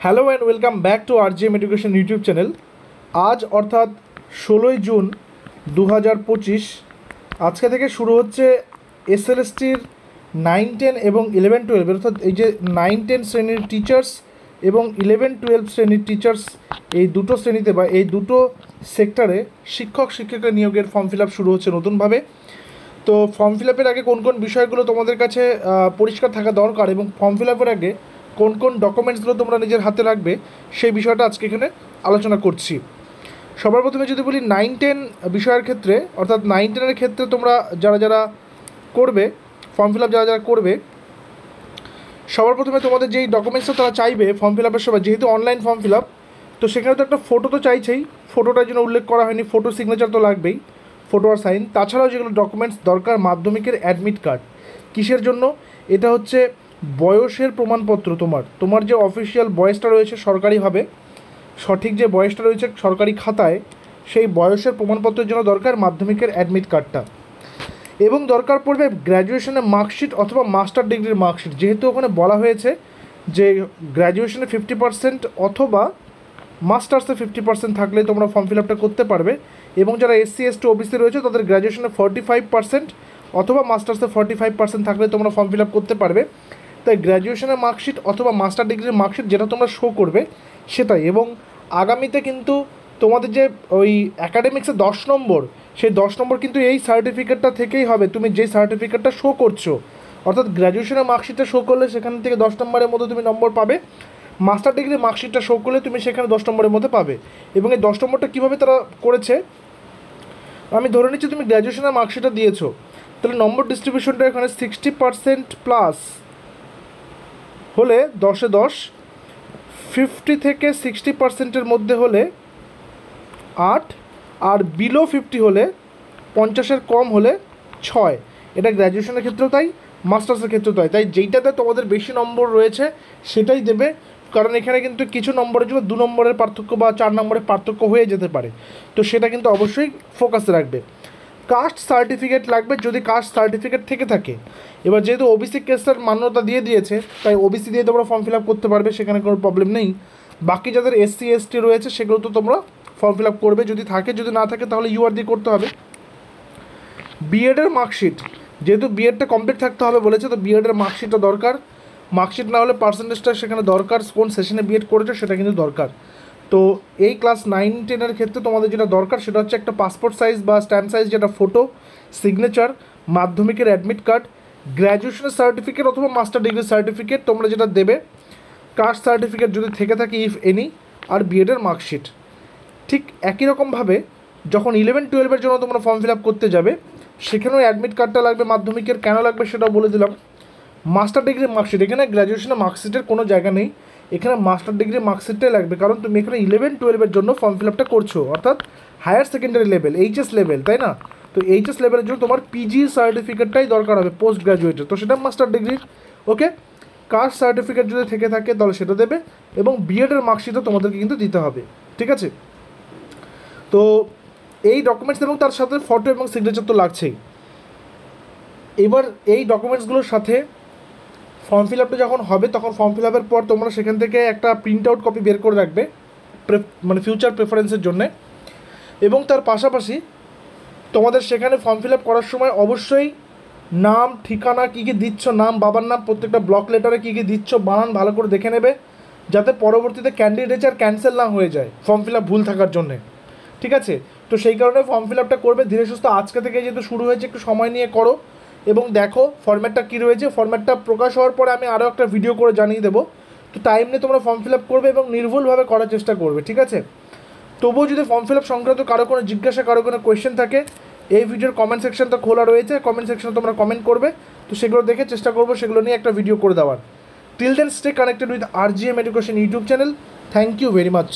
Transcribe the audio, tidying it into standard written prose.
Hello and welcome back to RGM education YouTube channel. আজ অর্থাৎ 16ই June 2025 আজকে থেকে শুরু হচ্ছে এসএলএসটির 9-10 এবং 11-12 অর্থাৎ এই যে 9-10 শ্রেণীর টিচার্স এবং 11-12 শ্রেণীর টিচার্স এই দুটো শ্রেণীতে বা এই দুটো সেক্টরে শিক্ষক শিক্ষিকা নিয়োগের ফর্ম ফিল আপ শুরু হচ্ছে নতুনভাবে। তো ফর্ম ফিল আপের আগে কোন কোন বিষয়গুলো তোমাদের কাছে পরিষ্কার থাকা দরকার এবং ফর্ম ফিল আপের আগে কোন কোন ডকুমেন্টসগুলো তোমরা নিজের হাতে রাখবে সেই বিষয়টা আজকে এখানে আলোচনা করছি। সবার প্রথমে যদি বলি 9-10 বিষয়ের ক্ষেত্রে অর্থাৎ 9-10-এর ক্ষেত্রে তোমরা যারা করবে ফর্ম ফিল আপ যারা করবে সবার প্রথমে তোমাদের যেই ডকুমেন্টসটা তারা চাইবে ফর্ম ফিল আপের সময়, যেহেতু অনলাইন ফর্ম ফিল আপ তো সেখানে তো একটা ফটো তো চাইছেই, ফটোটার জন্য উল্লেখ করা হয়নি, ফটো সিগনেচার তো লাগবেই, ফটো আর সাইন। তাছাড়াও যেগুলো ডকুমেন্টস দরকার মাধ্যমিকের অ্যাডমিট কার্ড। কিসের জন্য? এটা হচ্ছে বয়সের প্রমাণপত্র। তোমার যে অফিসিয়াল বয়সটা রয়েছে সরকারিভাবে, সঠিক যে বয়সটা রয়েছে সরকারি খাতায়, সেই বয়সের প্রমাণপত্রের জন্য দরকার মাধ্যমিকের অ্যাডমিট কার্ডটা। এবং দরকার পড়বে গ্র্যাজুয়েশনের মার্কশিট অথবা মাস্টার ডিগ্রির মার্কশিট, যেহেতু ওখানে বলা হয়েছে যে গ্র্যাজুয়েশনে 50% অথবা মাস্টার্সে 50% থাকলে তোমরা ফর্ম ফিল আপটা করতে পারবে। এবং যারা SC ST OBC রয়েছে তাদের গ্র্যাজুয়েশনে 45% অথবা মাস্টার্সে 45% থাকলে তোমরা ফর্ম ফিল আপ করতে পারবে। তাই গ্র্যাজুয়েশনের মার্কশিট অথবা মাস্টার ডিগ্রির মার্কশিট যেটা তোমরা শো করবে সেটাই। এবং আগামীতে কিন্তু তোমাদের যে ওই অ্যাকাডেমিক্সে 10 নম্বর, সেই 10 নম্বর কিন্তু এই সার্টিফিকেটটা থেকেই হবে। তুমি যে সার্টিফিকেটটা শো করছো অর্থাৎ গ্র্যাজুয়েশনের মার্কশিটটা শো করলে সেখান থেকে 10 নম্বরের মধ্যে তুমি নম্বর পাবে, মাস্টার ডিগ্রির মার্কশিটটা শো করলে তুমি সেখানে 10 নম্বরের মধ্যে পাবে। এবং এই 10 নম্বরটা কীভাবে তারা করেছে, আমি ধরে নিচ্ছি তুমি গ্র্যাজুয়েশনের মার্কশিটটা দিয়েছো, তাহলে নম্বর ডিস্ট্রিবিউশনটা এখানে 60% প্লাস হলে 10-এ 10, 50 থেকে 60%-এর মধ্যে হলে 8, আর বিলো 50 হলে 50-এর কম হলে 6। এটা গ্র্যাজুয়েশনের ক্ষেত্রেও তাই, মাস্টার্সের ক্ষেত্রেও তাই। তাই যেইটাতে তোমাদের বেশি নম্বর রয়েছে সেটাই দেবে, কারণ এখানে কিন্তু কিছু নম্বরের জন্য 2 নম্বরের পার্থক্য বা 4 নম্বরের পার্থক্য হয়ে যেতে পারে। তো সেটা কিন্তু অবশ্যই ফোকাসে রাখবে। কাস্ট সার্টিফিকেট লাগবে যদি কাস্ট সার্টিফিকেট থেকে থাকে। এবার যেহেতু ওবিসি কেসটার মান্যতা দিয়ে দিয়েছে তাই ওবিসি দিয়ে তোমরা ফর্ম ফিল আপ করতে পারবে, সেখানে কোনো প্রবলেম নেই। বাকি যাদের SC ST রয়েছে সেগুলো তো তোমরা ফর্ম ফিল আপ করবে যদি থাকে, যদি না থাকে তাহলে UR দিয়ে করতে হবে। বিএডের মার্কশিট, যেহেতু বিএডটা কমপ্লিট থাকতে হবে বলেছে তো বিএডের মার্কশিটটা দরকার। মার্কশিট না হলে পার্সেন্টেজটা সেখানে দরকার, কোন সেশনে বিএড করেছে সেটা কিন্তু দরকার। তো এই ক্লাস 9-10-এর ক্ষেত্রে তোমাদের যেটা দরকার সেটা হচ্ছে একটা পাসপোর্ট সাইজ বা স্ট্যাম্প সাইজ যেটা ফটো, সিগনেচার, মাধ্যমিকের অ্যাডমিট কার্ড, গ্র্যাজুয়েশনের সার্টিফিকেট অথবা মাস্টার ডিগ্রির সার্টিফিকেট তোমরা যেটা দেবে, কাস্ট সার্টিফিকেট যদি থেকে থাকে ইফ এনি, আর বিএডের মার্কশিট। ঠিক একই রকমভাবে যখন 11-12-এর জন্য তোমরা ফর্ম ফিল আপ করতে যাবে সেখানেও অ্যাডমিট কার্ডটা লাগবে মাধ্যমিকের। কেন লাগবে সেটাও বলে দিলাম। মাস্টার ডিগ্রির মার্কশিট, এখানে গ্র্যাজুয়েশনের মার্কশিটের কোনো জায়গা নেই, এখানে মাস্টার ডিগ্রির মার্কশিটটাই লাগবে, কারণ তুমি এখানে 11-12-এর জন্য ফর্ম ফিল আপটা করছো অর্থাৎ higher secondary level, HS level, তাই না? তো HS লেভেলের জন্য তোমার PG সার্টিফিকেটটাই দরকার হবে পোস্ট গ্র্যাজুয়েটের, তো সেটা মাস্টার ডিগ্রির। ওকে, কাস্ট সার্টিফিকেট যদি থেকে থাকে তাহলে সেটা দেবে, এবং বিএডের মার্কশিটও তোমাদেরকে কিন্তু দিতে হবে, ঠিক আছে? তো এই ডকুমেন্টস এবং তার সাথে ফটো এবং সিগনেচার তো লাগছেই। এবার এই ডকুমেন্টসগুলোর সাথে ফর্ম ফিল আপটা যখন হবে তখন ফর্ম ফিল আপের পর তোমরা সেখান থেকে একটা প্রিন্ট আউট কপি বের করে রাখবে মানে ফিউচার প্রেফারেন্সের জন্যে। এবং তার পাশাপাশি তোমাদের সেখানে ফর্ম ফিল আপ করার সময় অবশ্যই নাম, ঠিকানা, কী কী দিচ্ছ, নাম, বাবার নাম, প্রত্যেকটা ব্লক লেটারে কী কী দিচ্ছ, বানান ভালো করে দেখে নেবে, যাতে পরবর্তীতে ক্যান্ডিডেচার ক্যান্সেল না হয়ে যায় ফর্ম ফিল আপ ভুল থাকার জন্যে, ঠিক আছে? তো সেই কারণে ফর্ম ফিল আপটা করবে ধীরে সুস্থ, আজকে থেকে যেহেতু শুরু হয়েছে একটু সময় নিয়ে করো এবং দেখো ফরম্যাটটা কী রয়েছে। ফরম্যাটটা প্রকাশ হওয়ার পরে আমি আরও একটা ভিডিও করে জানিয়ে দেবো। তো টাইম নিয়ে তোমরা ফর্ম ফিল আপ করবে এবং নির্ভুলভাবে করার চেষ্টা করবে, ঠিক আছে? তবুও যদি ফর্ম ফিল আপ সংক্রান্ত কারো কোনো জিজ্ঞাসা, কারো কোনো কোয়েশ্চেন থাকে, এই ভিডিওর কমেন্ট সেকশন তো খোলা রয়েছে, কমেন্ট সেকশনে তোমরা কমেন্ট করবে, তো সেগুলো দেখে চেষ্টা করবো সেগুলো নিয়ে একটা ভিডিও করে দেওয়ার। Till then stay connected with RGM education YouTube channel. Thank you very much.